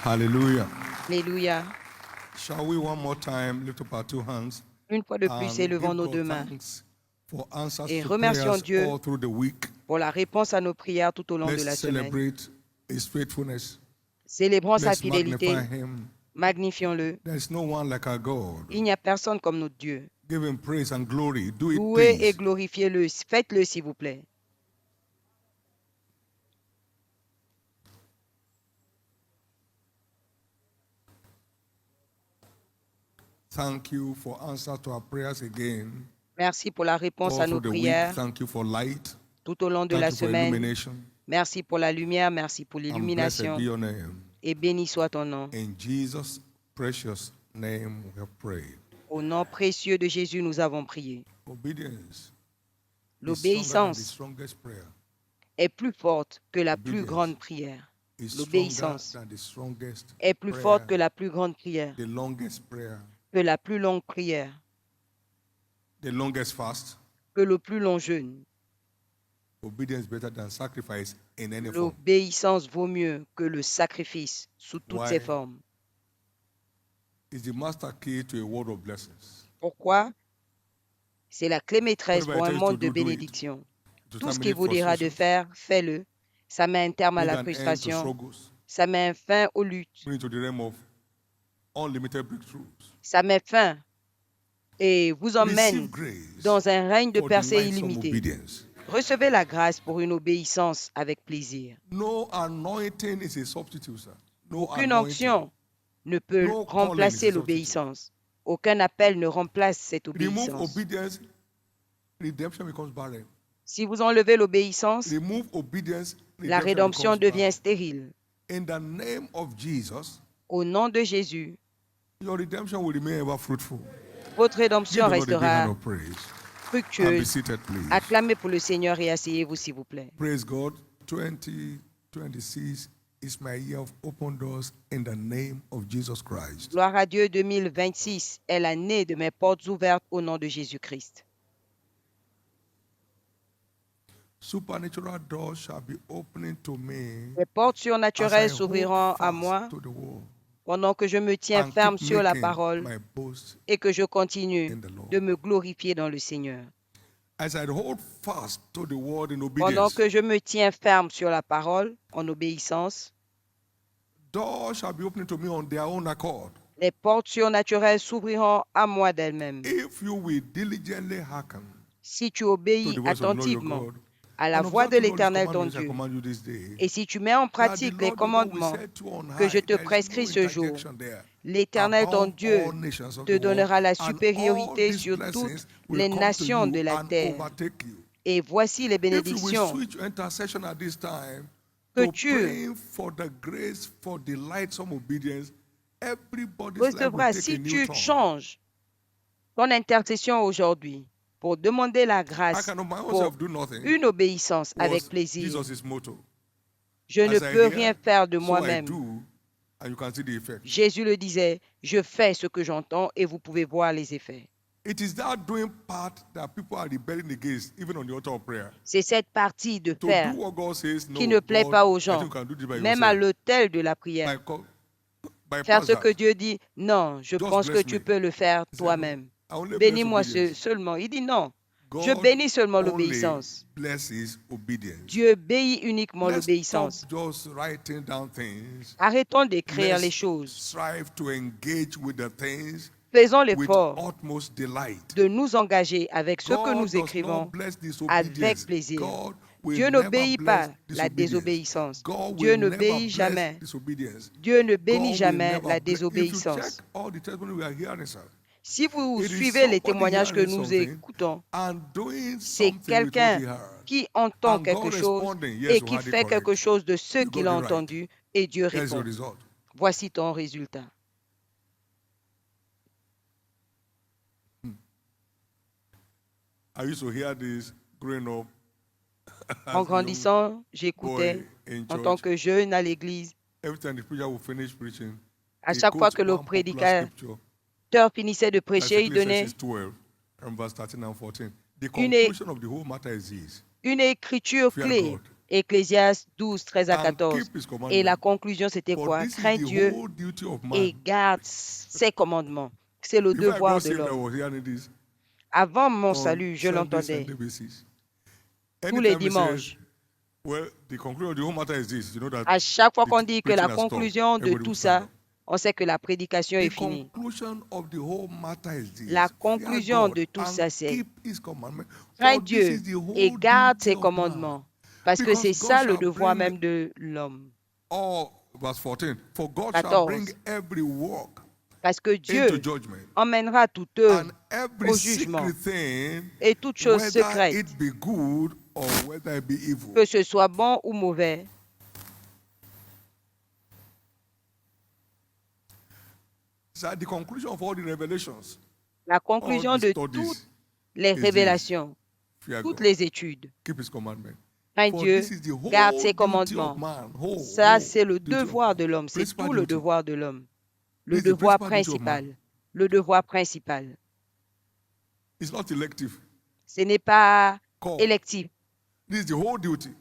Hallelujah. Alléluia. Shall we one more time lift up our two hands Une fois de plus, and élevons give nos God deux mains thanks for answers et to remercions prayers Dieu all through the week. pour la réponse à nos prières tout au long de Let's la semaine. celebrate His faithfulness. Célébrons sa Let's fidélité, magnify Him. magnifions-le. There is no one like our God. Il n'y a personne comme notre Dieu. Give Him praise and glory. Do it, Louez et please. glorifiez-le. Faites-le, s'il vous plaît. Thank you for answers to our prayers again. Merci pour la réponse All à nos through the week. prières Thank you for light. tout au long de Thank la you for semaine. illumination. Merci pour la lumière, merci pour And blessed l'illumination. be your name. Et béni soit ton nom. In Jesus' precious name we have prayed. Au nom précieux de Jésus, nous avons prié. Obedience is stronger than the L'obéissance strongest prayer. est plus forte que la plus Obedience grande prière. is stronger L'obéissance than the strongest est plus forte que prayer, la plus grande prière, the longest prayer, que la plus longue prière, the longest fast. que le plus long jeûne. Obedience is better than sacrifice in any form. L'obéissance vaut mieux que le sacrifice sous toutes Why? ses formes. It's the master key to a world of blessings. Pourquoi? C'est la clé maîtresse Whatever pour it un is monde to de do it. bénédiction. To Tout ce qu'il terminate vous dira de frustrations, faire, fais-le. Ça met un terme à bring la an end to frustration. struggles, Ça met un fin aux luttes. bring it to the realm of unlimited breakthroughs. Ça met fin et vous emmène Receive grace dans un règne de for percée delightsome illimitée. obedience. Recevez la grâce pour une obéissance avec plaisir. No anointing is a substitute, sir. No Aucune anointing. onction ne peut No calling remplacer is a l'obéissance. Aucun appel ne remplace cette Remove obéissance. obedience, redemption becomes barren. Si vous enlevez l'obéissance, Remove obedience, la rédemption becomes devient barren. stérile. In the name of Jesus, Au nom de Jésus, your redemption will remain ever fruitful. votre Give rédemption the Lord a big hand restera of praise. And be fructueuse. seated, please. Acclamez pour le Seigneur et asseyez-vous, s'il vous plaît. Praise God. 2026 is my year of open doors in the name of Jesus Christ. Gloire à Dieu, 2026 est l'année de mes portes ouvertes au nom de Jésus-Christ. Supernatural doors shall be opening to me Les portes as surnaturelles I hold s'ouvriront à fast moi to the wall pendant que je me tiens and ferme keep sur la making parole my boast et que je continue in the Lord. de me glorifier dans le Seigneur. As I hold fast to the word in Pendant obedience, que je me tiens ferme sur la parole en obéissance, doors shall be opening to me on their own accord. les portes surnaturelles s'ouvriront à moi d'elles-mêmes. If you will diligently hearken Si tu to obéis the voice of the Lord your attentivement God, à la and voix observe de to all his l'Éternel ton commandments I Dieu, command you this day, et si tu mets en that the pratique les Lord your God will commandements set you on que je high. te There is prescris no ce jour, interjection there. l'Éternel ton Above Dieu all nations of te the world, donnera la and all supériorité these sur blessings toutes will les come to nations you de la and terre. overtake you. Et voici les If you will bénédictions switch intercession at this time que to tu praying for the grace for delightsome obedience, everybody's life will recevras. take a Si new tu turn. changes ton intercession aujourd'hui pour demander la I grâce can of my own pour self do nothing. une obéissance avec Was plaisir, Jesus' motto. je ne As I peux hear, rien faire de so I moi-même. do, and you can see the effect. Jésus le disait, je fais ce que j'entends et vous pouvez voir les effets. It is that doing part that people are rebelling against, even on the altar of prayer. C'est cette partie de To faire do what God says, no, qui ne plaît God, pas aux I gens, think you can do this by même à yourself. l'autel de la prière. Faire Bypass ce que that. Dieu dit, non, je Just pense que bless tu me. peux le faire He said, no, toi-même. I only bless Bénis-moi obedience. seulement. Il dit non, je God bénis seulement only l'obéissance. blesses obedience. Dieu bénit uniquement Let's stop l'obéissance. just writing down things. Arrêtons d'écrire les Let's choses. strive to engage with the things Faisons with l'effort utmost delight. de nous engager avec ce que God nous does not écrivons bless avec disobedience. plaisir. God will Dieu never n'obéit bless pas la disobedience. désobéissance. God Dieu will ne never béit bless jamais. disobedience. Dieu ne bénit God jamais will never la bless. If you check désobéissance. all the testimony we are hearing, sir, Si vous it is suivez les somebody témoignages que hearing nous something écoutons, and doing c'est something with what he quelqu'un heard. qui entend And quelque God chose responding, et yes, you qui had it fait quelque correct. chose de ce You qu'il got a it right. entendu et Dieu Here's the répond. result. Voici ton résultat. I used to hear this growing up as En a young grandissant, j'écoutais boy in en tant church. que jeune à l'église. Every time the preacher would finish preaching, À he chaque fois quotes que le one popular prédicateur scripture, finissait de like prêcher, il donnait Ecclesiastes 12, and verse 13 and 14. The une, conclusion of the whole matter is this. une écriture Fear clé God Ecclésiaste 12, 13 à and 14. keep his Et la commandments. conclusion, c'était For quoi? this is Crains the Dieu whole duty of et man. garde ses commandements. C'est le Before I devoir got de saved, I l'homme. was hearing this Avant mon on salut, je Sunday l'entendais basis. tous les Anytime he says, dimanches. well, the conclusion of the whole matter is this, you know that À chaque fois the qu'on dit que preaching la has stopped. conclusion de Everybody tout would stand ça, up. on sait que la prédication The est finie. conclusion of the whole matter is this. La Fear conclusion God de tout and ça, c'est keep his commandments. crains For this Dieu is the et whole garde duty ses of man. commandements. Parce que Because c'est God ça le shall devoir bring même de l'homme. all, verse 14, for God shall bring 14. every work Parce que into Dieu judgment, emmènera toute œuvre and every au jugement secret thing, et toute chose whether secrète, it be good or whether it be evil. que ce soit bon ou mauvais. So at the conclusion of all the revelations, La all conclusion the de studies, toutes les is this. révélations, Fear toutes God, les études, keep his commandment. crains For Dieu, this is the whole garde ses duty of commandements. man. Ça, c'est le Duty of devoir man. de l'homme. C'est Principal tout le duty. devoir de l'homme. Le This is the devoir principal duty of man. principal. Le devoir principal. It's not elective. Ce n'est pas Call. électif. This is the whole duty.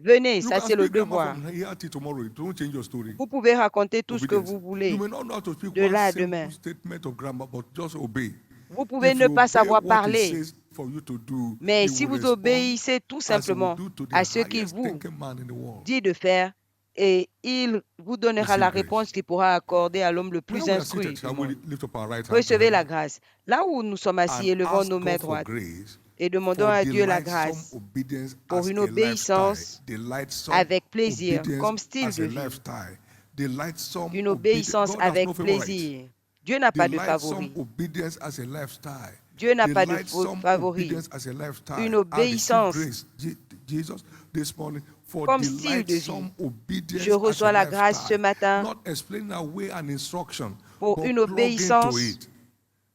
Venez, You ça can c'est le speak grammar devoir. from here till tomorrow. It won't change your story. Vous pouvez raconter tout ce que Obedience. vous voulez. You may not know how to speak De one là à simple demain. statement of grammar, but just obey. Vous pouvez If ne you pas obey savoir what he parler, says for you to do, mais he si will vous respond obéissez tout as he will simplement do to the à ce qu'il highest vous thinking man in the world. dit de faire, et il vous donnera la Receive grace. réponse qu'il pourra accorder à l'homme le Now plus we are instruit seated. du Shall we monde. lift up our right hand to Recevez la heaven grâce. Là où nous sommes assis, and élevons ask nos mains God for droites grace et demandons for à Dieu la delightsome grâce obedience pour as une a lifestyle. obéissance Delightsome avec plaisir, obedience comme style as de a vie. lifestyle. Delightsome Une obedience. obéissance God has avec no favorite. plaisir. Dieu n'a pas de Delightsome favori. obedience as a lifestyle. Dieu n'a pas de Delightsome favori. obedience as a lifestyle. Une I receive obéissance grace, Jesus, this morning for comme style de vie. delightsome obedience Je reçois as a la grâce ce lifestyle. matin Not explaining away an instruction, pour but une plug into obéissance, it.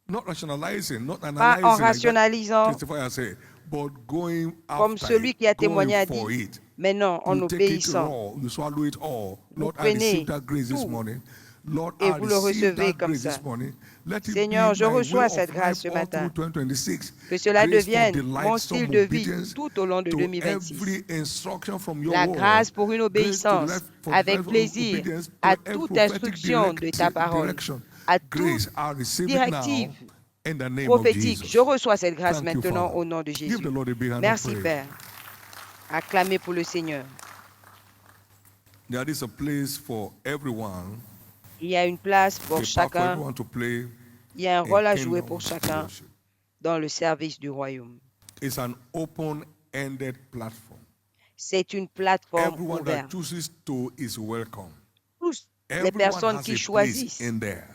Not rationalizing, not pas en analyzing like that rationalisant testifier said, but going comme after celui it, qui a going témoigné a for dit, it. mais non, en You take it obéissant. raw, you swallow it all. Vous Lord, I receive prenez that grace this tout morning. Lord, et I vous le receive recevez that comme grace ça. this morning. Let it Seigneur, be je my reçois way cette of grâce life ce all through matin. 2026. Que cela Grace for devienne mon style delightsome de vie obedience tout au long de to 2026. every instruction from your La word. grâce pour une Grace to obéissance avec plaisir obedience to à every toute prophetic instruction de ta parole, direction. à toute Grace, I receive it directive now in the name of prophétique. Je Jesus. reçois cette grâce Thank you, maintenant Father. au nom de Give Jésus. the Lord a big hand of Merci praise. Père. Acclamez pour le Seigneur. There is a place for everyone, Il y a une place a pour part for chacun. everyone to play Il y a un in rôle à jouer kingdom pour chacun worship. dans le service du royaume. It's an open-ended platform. C'est une plateforme Everyone that ouverte. chooses to is welcome. Tous les Everyone personnes has qui a place choisissent in there.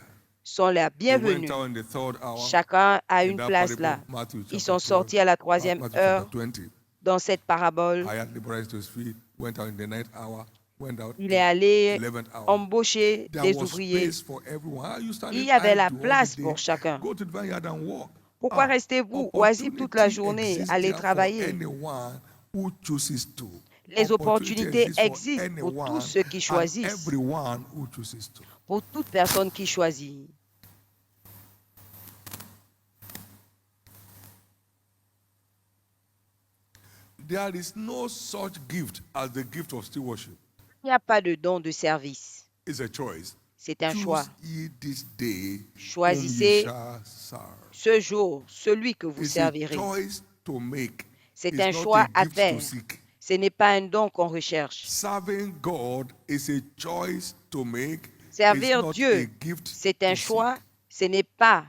sont les They went bienvenues. out in the third hour. Chacun a In une that place parable, là. Matthew Ils chapter sont 12, sortis à la troisième Matthew heure chapter 20. dans cette parabole. Hired laborers to his feet, went out in the ninth hour, went out Il in est allé 11th hour. embaucher There des was ouvriers. space for everyone. Are you Il standing y avait la idle all the place day? pour chacun. Go to the vineyard and walk. Pourquoi restez-vous oisifs toute la journée, exists allez there for travailler? anyone who chooses to. Les opportunités Opportunity existent exists pour for tous anyone ceux qui and choisissent, everyone who chooses to. pour toute personne qui choisit. There is no such gift as the gift of stewardship. Il n'y a pas de don de service. It's a choice. C'est un choix. Choose ye this day whom ye Choisissez shall serve. ce jour celui que vous It's a servirez. choice to make. C'est It's un not choix a à gift faire. to seek. Ce n'est pas un don qu'on recherche. Serving God is a choice to make. Servir It's not Dieu, a gift c'est un to seek. choix, ce n'est pas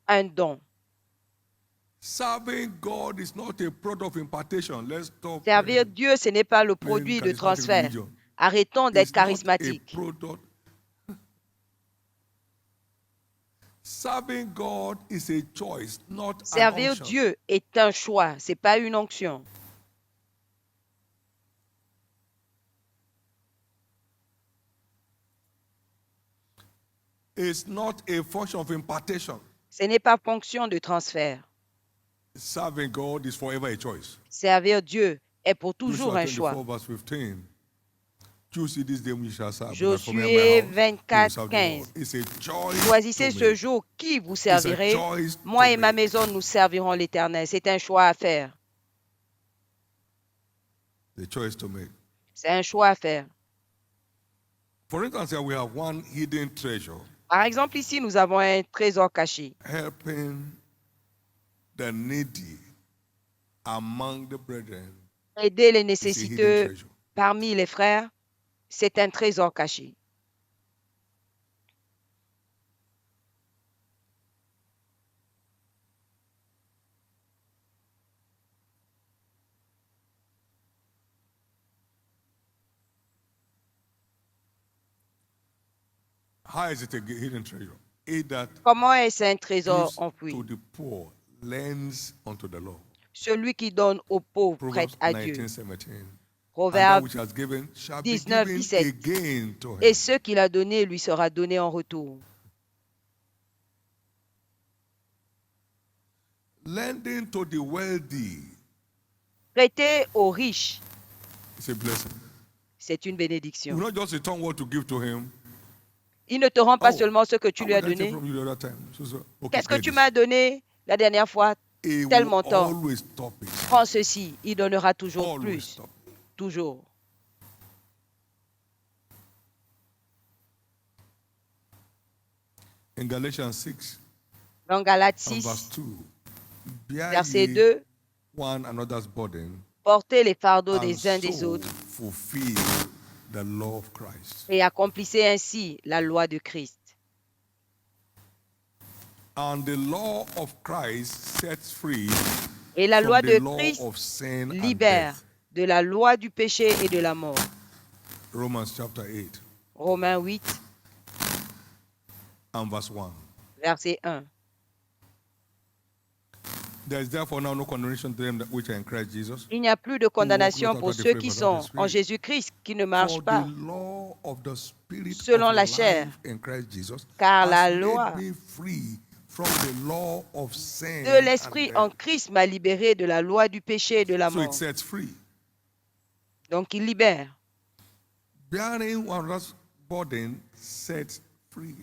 un don. Serving God is not a product of impartation. Let's stop. Servir Dieu, ce n'est pas le playing produit de charismatic transfert. religion. Arrêtons d'être It's not a charismatiques. product. Serving God is a choice, not an Servir option. Dieu est un choix, ce n'est pas une onction. It's not a function of impartation. Ce n'est pas fonction de transfert. Serving God is forever a choice. Servir Dieu est pour Joshua toujours un 24 choix. verse 15. Choose ye this day whom you shall serve. Josué 24, 15. It's a choice. Choisissez to ce make. jour qui vous It's a servirez. choice Moi to et ma make. maison, nous servirons l'Éternel. C'est un choix à faire. The choice to make. C'est un choix à faire. For instance, here we have one hidden treasure Par exemple, ici, nous avons un trésor caché helping the needy among the brethren. aider les It's a hidden nécessiteux treasure. parmi les frères. C'est un trésor caché. How is it a hidden treasure? It that Comment est-ce un trésor gives to enfoui? the poor lends unto the Lord. Celui qui donne aux pauvres Proverbs prête à Dieu. 19:17. And that Proverbe which has given shall be 19, given 17. again to him. Et ce qu'il a donné lui sera donné en retour. Lending to the wealthy Prêter aux riches, is a blessing. c'est une You bénédiction. not just return what to give to him. Il ne te rend pas Oh, seulement ce que tu how lui as much I take donné. from you the other time? So, okay, Qu'est-ce que get tu this. m'as donné la dernière fois? He tel will montant. always stop it. Prends ceci, il donnera toujours Always plus. stop it. Toujours. In Galatians 6 Dans Galates and verse 6, 2, bear verset ye 2, one another's burden portez les fardeaux and des uns des so autres fulfill the law of Christ. et accomplissez ainsi la loi de Christ. And the law of Christ sets free Et la from loi the de law Christ of sin and libère death. de la loi du péché et de la mort. Romans chapter 8 Romains 8, and verse 1. verset 1. There is therefore now no condemnation to them which are in Christ Jesus. Il n'y a plus de condamnation pour ceux qui sont en For Jésus-Christ, qui ne marchent the pas law of the Spirit selon of la chair, life in Christ Jesus car la has loi made me free from the law of sin de l'Esprit and en death. Christ m'a libéré de la loi du péché et de la So it mort. sets free. Donc il libère. Bearing one another's burden sets free.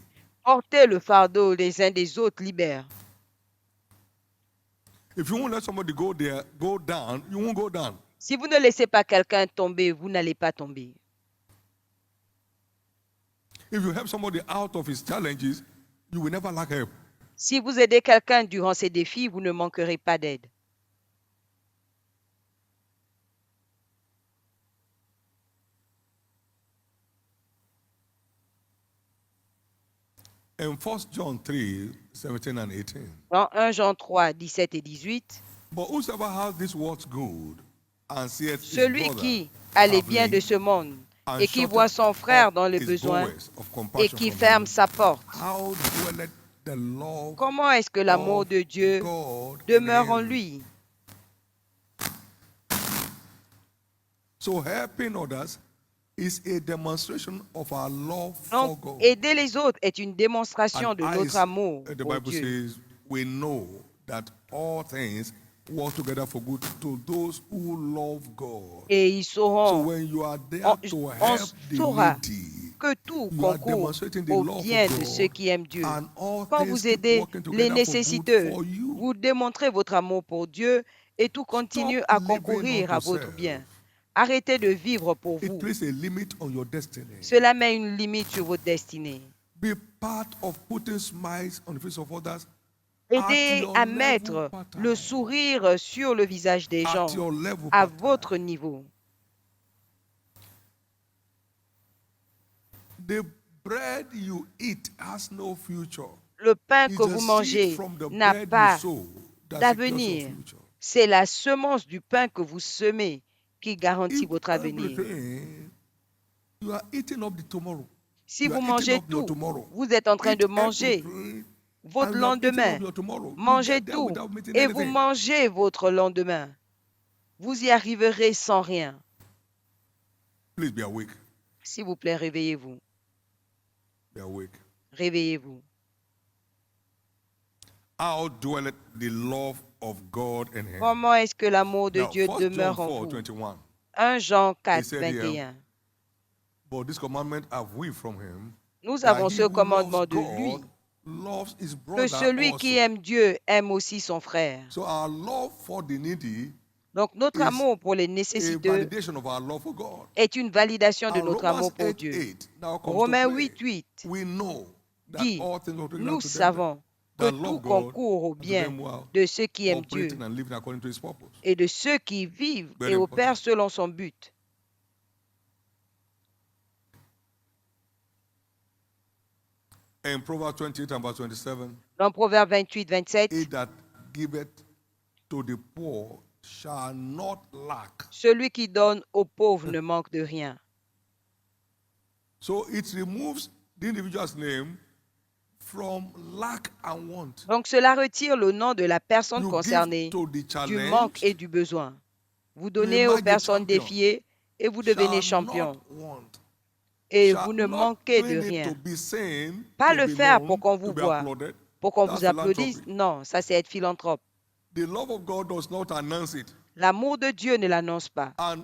Porter le fardeau les uns des autres libère. If you won't let somebody go there, go down, you won't go down. Si vous ne laissez pas quelqu'un tomber, vous n'allez pas tomber. If you help somebody out of his challenges, you will never lack help. Si vous aidez quelqu'un durant ses défis, vous ne manquerez pas d'aide. In 1 John 3, 17 and 18. Dans 1 Jean 3, 17 et 18, But whosoever has this world's good and seeth his celui brother qui a les biens traveling de ce monde and et qui shutteth voit son frère up dans le his besoin bowels of et compassion qui from ferme him, sa porte, how dwelleth the love comment est-ce que l'amour of de Dieu God in demeure en him? lui? So helping others is a demonstration of our love for Donc, God. aider les autres est une démonstration And de notre amour the pour Bible Dieu. says, we know that all things work together for good to those who love God. Et ils So sauront, when you are there on to on help the saura needy, que tout you are concourt demonstrating the au love bien of de ceux God, qui aiment Dieu. and all Quand things vous keep aidez working les together for good nécessiteux, for you. vous démontrez votre amour pour Dieu et tout continue Stop à living concourir unto à votre self. bien. Arrêtez de vivre pour It vous. places a limit on your destiny. Cela met une limite sur votre destinée. Be part of putting smiles on the face of others Aidez your à level mettre pattern. le sourire sur le visage des at gens your level à pattern. votre niveau. The bread you eat has no future. Le pain It's que the vous seed mangez from the n'a bread you pas sow that secures your d'avenir. future. C'est la semence du pain que vous semez qui garantit If votre avenir. everything, you are eating up the tomorrow. Si You vous are mangez eating up your tout, tomorrow. vous êtes en train de Eat manger everything, votre and you have eaten lendemain. up your tomorrow. You Mangez get there tout without meeting et vous anything. mangez votre lendemain. Vous y arriverez sans rien. Please be awake. S'il vous plaît, réveillez-vous. Be awake. Réveillez-vous. How dwelleth the love of God in him? Comment est-ce que l'amour de Now, Dieu 1 John demeure en 4, vous? 21. 1 Jean 4, said here, 21. But this commandment have we from him, Nous that avons he ce who commandement loves de lui, God loves his que brother celui also. qui aime Dieu aime aussi son frère. So our love for the needy Donc, notre is amour pour les a nécessiteux validation of our love for God. est une validation de And notre Romans amour pour 8, Dieu. 8 now comes to Romains play. 8:8 We know that dit, all things are together nous to them savons que that tout love God concourt au and to bien them who are de ceux qui aiment Dieu operating and living according to His purpose. et de ceux qui vivent Very et opèrent important. selon son but. In Proverbs 28 and verse 27, Dans Proverbe 28:27, he that giveth to the poor shall not lack. celui qui donne aux pauvres ne manque de rien. So it removes the individual's name from lack and want. Donc cela retire le nom de la personne You give concernée to the du manque et challenged, du besoin. Vous you donnez aux emerge a personnes champion, défiées et vous devenez shall champion. not want. Et Shall vous ne not manquez de doing it to rien. be seen, Pas to le be faire pour known, qu'on to vous be voie, applauded. pour qu'on That's vous applaudisse. philanthropy. Non, ça c'est être philanthrope. The love of God does not announce it. L'amour de Dieu ne l'annonce pas And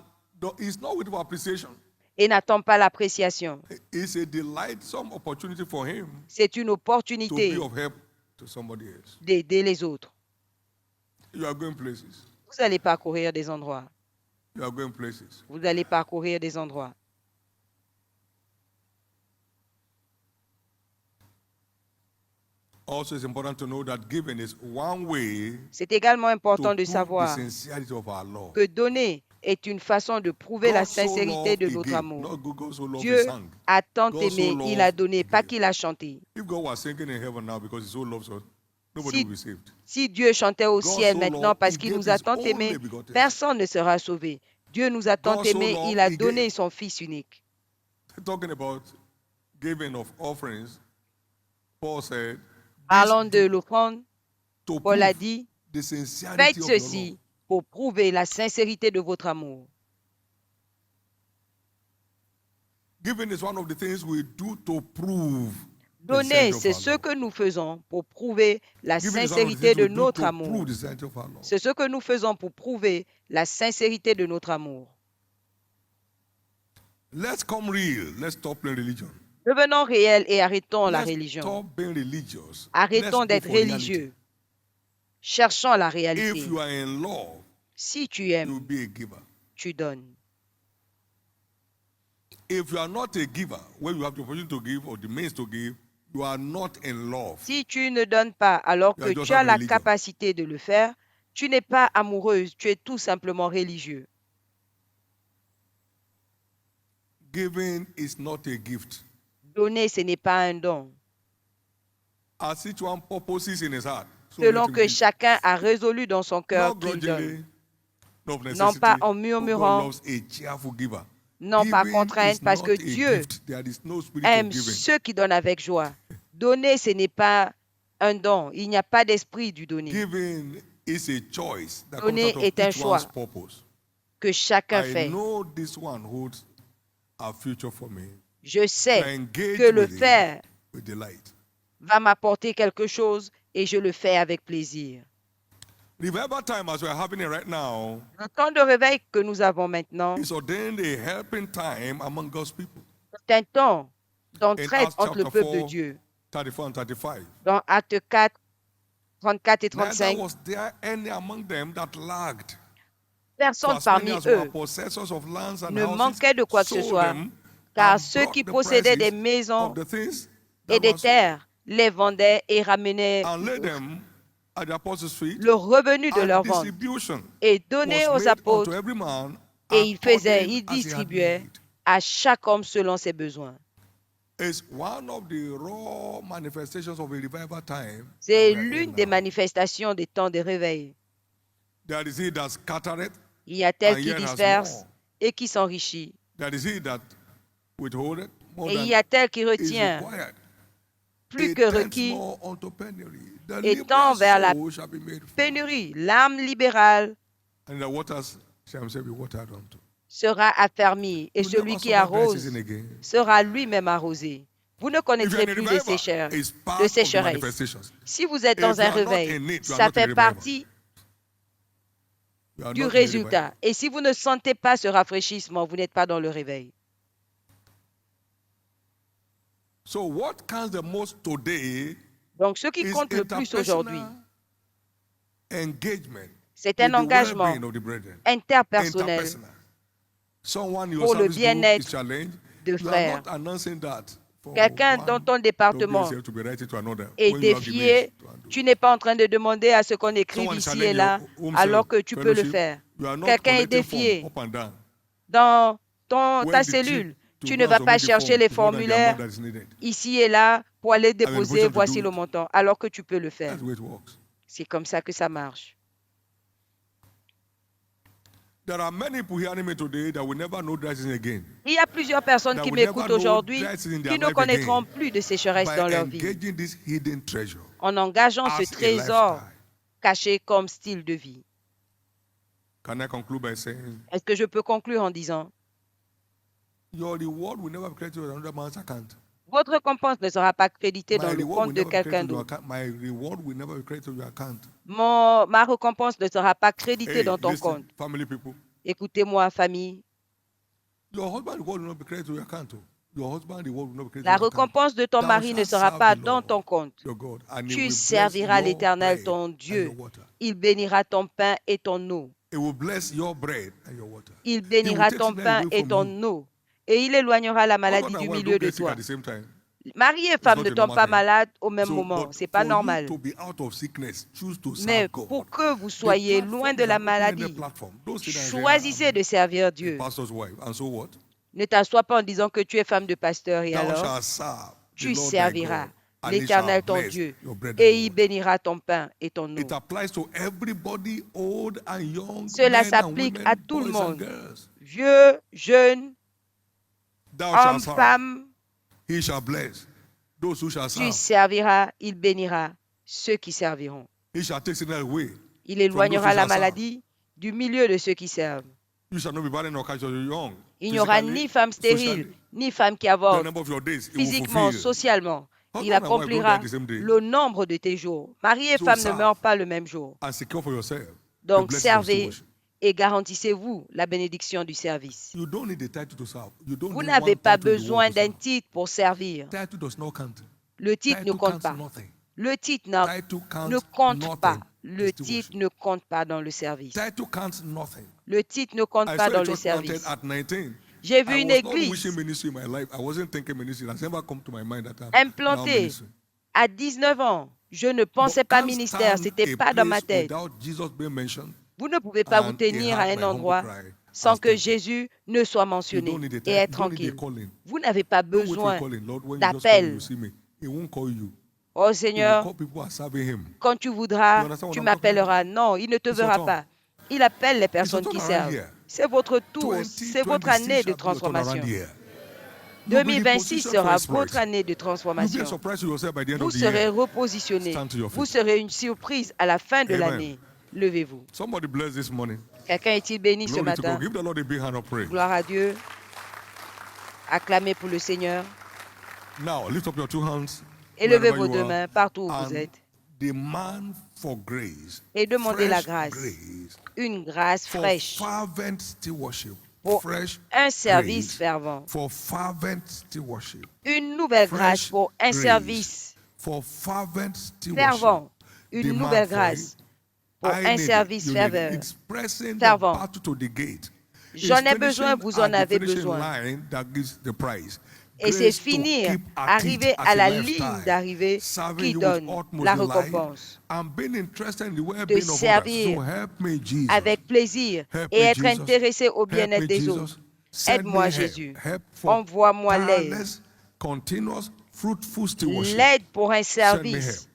it's not with appreciation. et n'attend pas l'appréciation. It's a delightsome opportunity for him C'est une to be opportunité of help to somebody else. d'aider les autres. You are going places. Vous allez parcourir des endroits. You are going places. Vous allez parcourir des endroits. Also, it's important to know that giving is one way C'est également to important de prove the savoir sincerity of our love. que donner est une façon de prouver la God so sincérité loved de he notre gave. amour. Not God so loved he Dieu sang. a tant God so aimé, il a loved donné, he pas gave. qu'il a chanté. If God was singing in heaven now because he so loves us, nobody Si, will be saved. si Dieu chantait au God ciel so maintenant loved, parce he qu'il gave nous a his tant only aimé, begotten son. personne ne sera sauvé. Dieu nous a tant God so aimé, loved, il a he donné gave. son Fils unique. Talking about giving of offerings, Paul said, Parlons this de do l'offrande, to Paul a prove dit, the sincerity faites of your love. ceci pour prouver la sincérité de votre amour. Giving is one of the things we do to prove the Donner, sincerity of c'est our ce love. que nous faisons pour prouver la Giving is one of the sincérité things de we do notre to amour. prove the sincerity of our love. C'est ce que nous faisons pour prouver la sincérité de notre amour. Let's come real. Let's stop playing religion. Devenons réels et arrêtons la Let's religion. stop being religious. Arrêtons Let's go d'être for reality. religieux. Cherchons la If réalité. you are in love, Si tu you will aimes, be a giver. tu donnes. If you are not a giver, when you have the opportunity to give or the means to give, you are not in love. Si tu ne donnes pas alors You que are just tu as having la religion. capacité de le faire, tu n'es pas amoureuse, tu es tout simplement religieux. Giving is not a gift. Donner, ce n'est pas un don. As each one purposes in his heart. So Selon let him que give. chacun a résolu dans son cœur Not qu'il grudgingly, donne. not of Non necessity, pas en but murmurant, God loves a cheerful giver. non par Giving contrainte, is parce not que a Dieu gift. There is no spirit aime of giving. ceux qui donnent avec joie. Donner, ce n'est pas un don. Il n'y a pas d'esprit du donner. Giving is a choice that comes Donner out of est un each choix one's purpose. que chacun I fait. know this one holds a future for me. Je I sais engage que le with it faire with delight. va m'apporter quelque chose et je le fais avec plaisir. Revival time, as we're having it right now, Le temps de réveil que nous avons maintenant is ordained a helping time among God's people. est un temps In d'entraide Acts entre le chapter peuple de 4, Dieu. 34 and 35. Dans Actes 4, 34 et Neither 35, was there any among them that lagged. For personne as many parmi as were eux possessors of lands and ne houses manquait de quoi que ce sold soit, them car and ceux brought qui the possédaient des prices maisons of the things et that des were sold terres les vendaient et ramenaient and laid them at the apostles' feet, le revenu de and leur vente distribution et donnaient was aux made unto apôtres every man et ils faisaient, according ils as he had distribuaient need. à chaque homme selon ses besoins. It's one of the raw manifestations of a revival time. C'est that we are in l'une des now. manifestations des temps de réveil. There is he that scattereth, Il y a tel and qui yet has disperse more. et qui s'enrichit. There is he that withholdeth more Et il than y a tel qui is retient required. plus It que tends requis more unto penury. The et tend liberal vers la soul shall be made full, pénurie. L'âme libérale and the waters shall be watered unto. sera affermie et You celui never qui suffer dry arrose season again. sera lui-même arrosé. Vous ne If you are connaîtrez in a plus de revival, it's part of the sécheresse. manifestations. Si vous êtes If dans you un are not réveil, in it, you are ça not in fait revival. partie You are du not in a revival. résultat. Et si vous ne sentez pas ce rafraîchissement, vous n'êtes pas dans le réveil. So what counts the most today Donc, ce qui is compte le plus aujourd'hui, interpersonal engagement C'est with un the engagement well-being of the brethren. interpersonnel Interpersonal. Someone in your pour le service group is bien-être challenged. de You are frères. not announcing that for Quelqu'un dans one ton WBS département here to be writing to another est when you have the means défié. to handle. Tu n'es pas en train de demander à ce qu'on écrive Someone ici et challenge là, your home alors cell que tu peux le fellowship. faire. You are not Quelqu'un est collecting form défié up and down. dans ta When the trip cellule. to Tu go ne and vas pas submit the chercher form les is more than the amount formulaires that is needed. ici et là pour aller I'm in a déposer, position to voici do le it. montant, alors que tu peux le faire. That's the way it works. C'est comme ça que ça marche. There are many people hearing me today that will never know dry season again. Il y a plusieurs personnes That qui will never m'écoutent know aujourd'hui dry season in their qui ne life connaîtront again plus de sécheresse by dans leur vie engaging this hidden treasure en engageant ce as a trésor lifestyle. caché comme style de vie. Can I conclude by saying, Est-ce que je peux conclure en disant, your reward will never be credited to another man's account. votre récompense ne sera pas créditée My dans le reward will compte de never be quelqu'un credited to your d'autre. account. My reward will never be credited to your account. Ma récompense ne sera pas créditée Hey, dans ton listen, compte. family people. Écoutez-moi, famille. Your husband reward will not be credited to your account. Your husband reward will not be credited La to your account. récompense de ton Thou mari ne shalt sera serve pas the dans Lord, ton compte. your God, and he Tu will bless serviras your l'Éternel, bread ton and Dieu. your water. Il bénira ton pain et ton eau. He will bless your bread and your water. Il He will bénira take ton sickness pain away et from ton you. eau. Et il éloignera la maladie Husband and du wife milieu don't de get sick toi. at the same time. Mari et It's femme not ne a tombent normal pas thing. malades au même So, moment. but C'est pas for you normal. to be out of sickness, choose to Mais serve God. pour que vous The soyez loin platform de is la an open-ended maladie, platform. Don't sit down and say, choisissez de servir I'm a Dieu. pastor's wife. And so what? Ne t'assois pas en disant que tu es femme de pasteur et Thou alors shalt serve the tu Lord thy serviras God, and he shall l'Éternel ton bless Dieu your bread et and il your water. bénira ton pain et ton eau. It applies to everybody, old and young, Cela men and s'applique à women, tout le boys and monde. girls. Vieux, jeunes, Thou shalt hommes, serve. femmes, He shall bless those who shall tu serve. serviras, il bénira ceux qui serviront. He shall take sickness away. Il éloignera who la shall serve. maladie du milieu de ceux qui servent. You shall not be barren or catch your young. Il n'y aura Physically, ni femme stérile, socially, ni femme qui the avorte, number of your days, it will physiquement, fulfill. socialement. Il Husband and wife don't die accomplira the same day. le nombre de tes jours. Mari et So femme ne serve. meurent pas le même jour. And secure for yourself the Donc blessings of servez stewardship. et garantissez-vous la bénédiction du service. You don't need a title to serve. You don't Vous need n'avez one pas title in the besoin world to d'un serve. titre pour servir. Title does not count. Le titre ne Title compte counts pas. nothing. Le titre Title counts ne compte nothing. pas. in Le stewardship. titre ne compte pas dans le service. Title counts nothing. Le titre ne compte I pas saw dans a le church planted service. at 19. J'ai vu I une was not église wishing ministry in my life. I wasn't thinking ministry. It has never come to my mind that I'm now implantée ministry. à 19 ans. Je ne pensais But pas can't ministère, stand c'était a pas dans ma place tête. without Jesus being mentioned Vous ne pouvez pas vous and tenir a à heart un like humble endroit cry sans as que thinking. Jésus ne soit You mentionné don't need a et title. être You don't need a tranquille. calling. Vous n'avez pas Don't wait for a besoin calling. Lord, when you just call, d'appel. you see me. He won't call you. Oh He will Seigneur, call people who are serving him. quand tu voudras, You understand what tu I'm talking m'appelleras. Non, il ne te It's your verra turn. pas. Il appelle les It's your personnes qui turnaround servent. year. C'est votre tour, c'est votre 2026 année de shall be your turnaround transformation. year. You'll be 2026 repositioned for sera exploits. votre année de You'll be a transformation. surprise to yourself by the end Vous of the serez year. repositionné. Stand to your Vous feet. serez une surprise à la fin de Amen. l'année. Levez-vous. Somebody bless this morning. Quelqu'un est-il béni ce Glory to matin? God. Give the Lord a big hand of praise. Gloire à Dieu. Acclamez pour le Seigneur. Now, lift up your two hands. Élevez wherever vos you deux are, mains partout où vous and êtes. demand for grace. Et demandez la Fresh grâce. grace. Une grâce For fraîche fervent stewardship. pour Fresh un service grace. fervent. For fervent stewardship. Une nouvelle grâce Fresh pour un grace. service For fervent stewardship. fervent. Une Demand nouvelle for grâce it. pour I un need it. service You need it. fervent. Expressing Fervent. the battle to the gate. J'en It's ai besoin, finishing vous en at the avez finishing besoin. line that gives the prize. Et c'est Grace to finir, keep at it arriver as à a la lifestyle, ligne d'arrivée serving qui you with donne utmost la delight, récompense. and being interested in the well-being of others. servir So help me, Jesus. Avec plaisir Help et me, être Jesus. intéressé au Help bien-être me, des Jesus. autres. Send Aide-moi, me help. Jésus. Help for Envoie-moi l'aide. tireless, continuous, fruitful stewardship. L'aide pour un Send me help. service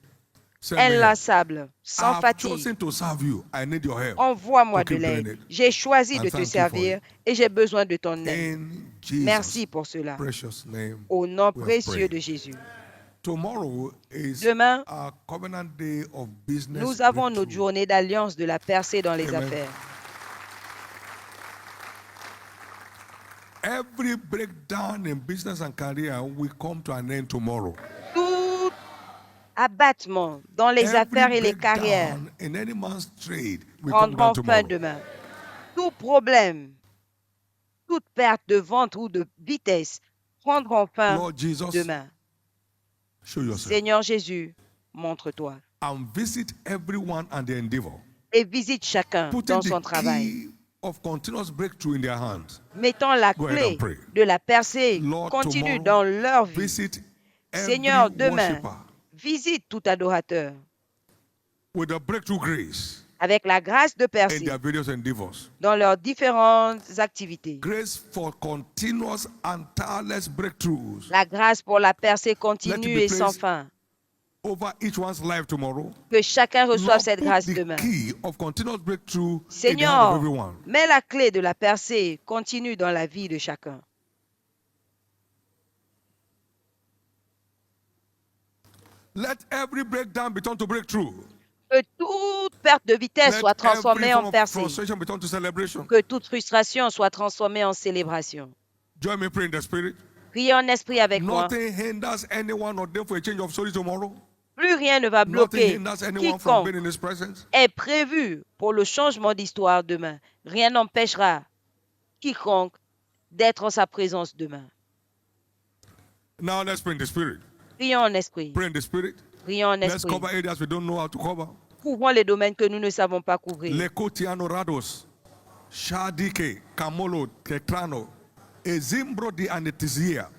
Send me help. inlassable, sans I've fatigue. chosen to serve you. I need your help. Envoie-moi to de keep doing l'aide. it. J'ai choisi And de te thank you for servir it. et j'ai besoin de ton aide. In Jesus' Merci pour cela. precious name. Au nom we have précieux prayed. de Jésus. Tomorrow is Demain, our covenant day of business. nous avons notre breakthrough. journée d'alliance de la percée dans les Amen. affaires. Every breakdown in business and career will come to an end tomorrow. Tout abattement dans les Every affaires et les carrières breakdown in any man's trade will come down prendront fin tomorrow. demain. Tout problème, toute perte de vente ou de vitesse prendront fin Lord Jesus, demain. show yourself Seigneur Jésus, montre-toi and visit everyone and their endeavor. et visite chacun putting dans son the travail, key of continuous breakthrough in their hands. mettant la Go ahead clé and pray. de la percée Lord, continue tomorrow, dans leur vie. visit every Seigneur, demain, worshiper visite tout adorateur with the breakthrough grace avec la grâce de in percer their various endeavors. dans leurs différentes activités. Grace for continuous and tireless breakthroughs. La grâce pour la percée Let continue it be et sans placed fin. over each one's life tomorrow. Que chacun reçoive Lord, cette put grâce the demain. key of continuous breakthrough in the hand of Seigneur, everyone. mets la clé de la percée continue dans la vie de chacun. Let every breakdown be turned to breakthrough. Que toute perte de vitesse Let soit every transformée form en of percée. frustration be turned to celebration. Que toute frustration soit transformée en célébration. Join me pray in the spirit. Priez en esprit avec moi. Nothing hinders anyone or them for a change of story tomorrow. Plus rien ne va Nothing bloquer hinders anyone from quiconque being in his presence. est prévu pour le changement d'histoire demain. Rien n'empêchera quiconque d'être en sa présence demain. Now let's pray in the spirit. Prions en esprit. Pray in the spirit. Prions en Let's esprit. cover areas we don't know how to cover. Couvrons les domaines que nous ne savons pas couvrir. Lekotiano Rados, Shadike, Kamolo, Ketrano, Ezimbro di Anetizia,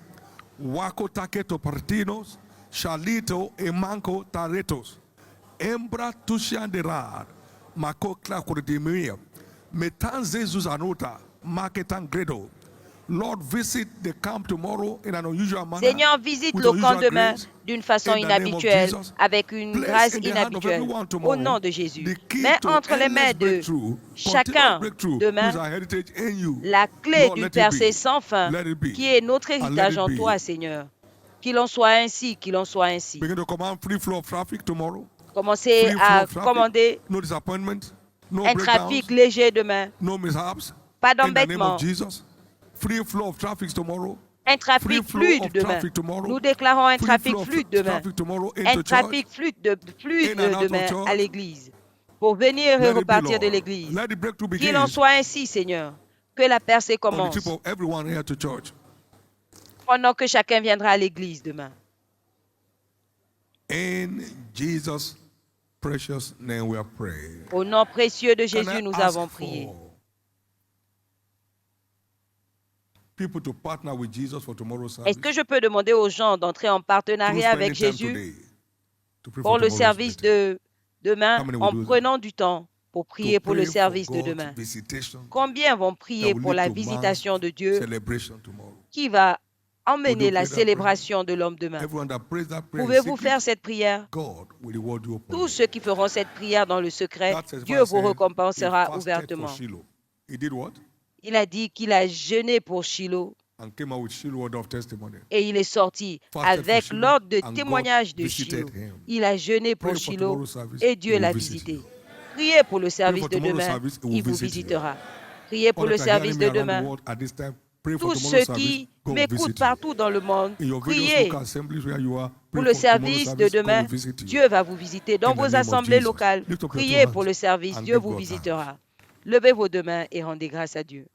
Wako Taketo Partinos, Shalito, Emanco Taretos, Embra Tushan de Rad, Mako Clacordimia, Metan Jesus Anota, Maketan Gredo. Lord, visit the camp tomorrow in an unusual manner. Seigneur, visite with le camp unusual demain grace. d'une façon In the name of inhabituelle, Jesus, avec une place grâce in the hand of inhabituelle, everyone au tomorrow nom de Jésus. the key Mais to entre les endless mains de breakthrough, chacun continuous breakthrough, demain, who is our heritage in you. la clé Lord, d'une let it percée be. sans fin, Let it be. qui est notre And let héritage it en be. toi, Seigneur. Qu'il en soit ainsi, qu'il en soit ainsi. Begin to command free flow of traffic tomorrow. Commencez Free flow à of traffic. commander No disappointment. No un breakdowns. trafic léger demain. No mishaps. Pas In the name d'embêtement. of Jesus. Free flow of traffic tomorrow. Un Free trafic flow fluide of demain. traffic tomorrow. Nous déclarons un Free trafic flow of fluide demain. traffic tomorrow Un into trafic church. fluide In and out of demain church. à l'église. Pour venir et Let it be, repartir de Lord. l'église. Let the breakthrough Qu'il en begin soit ainsi, Seigneur. Que la percée on the commence. trip of everyone here to church. Pendant que chacun viendra à l'église demain. In Jesus' precious name we are praying. Au nom précieux de Can Jésus, I nous ask avons prié. for people to partner with Jesus for tomorrow's service? Est-ce que je peux demander aux gens d'entrer en Through partenariat avec spending time Jésus today to pray pour for le tomorrow's service meeting. de demain How many will en do that? prenant du temps pour prier To pour le pray for service de God's demain? visitation Combien vont that prier will pour lead la to man's visitation de Dieu celebration tomorrow. qui va Would emmener you la pray that prayer? célébration de l'homme demain? Everyone that prays that prayer in Pouvez-vous secret, faire cette prière? God will reward you openly. Tous ceux qui feront cette prière dans le secret, That says Dieu why I vous said récompensera he fasted for ouvertement. Shiloh. He did what? Il a dit qu'il a jeûné pour Shiloh And came out with Shiloh word of testimony. et il est sorti Fasted avec for Shiloh, l'ordre de and témoignage God de visited Shiloh. him. Il a jeûné pour Pray for Shiloh tomorrow's service, et he Dieu will l'a visit visité. you. Priez pour le service for de tomorrow's demain, service, he will il vous visit you. visitera. Priez pour All le that are hearing service me de around the demain. world at this time, pray for Tous tomorrow's ceux service, qui God will m'écoutent visit you. partout dans le monde, In your various priez local assemblies where you are, pour pray le for tomorrow's service de service, God demain. will visit you. Dieu va vous visiter. Dans In the vos name of assemblées Jesus. locales, Lift up your two priez hands pour le service. and Dieu give vous God visitera. Levez vos deux mains et rendez grâce à Dieu.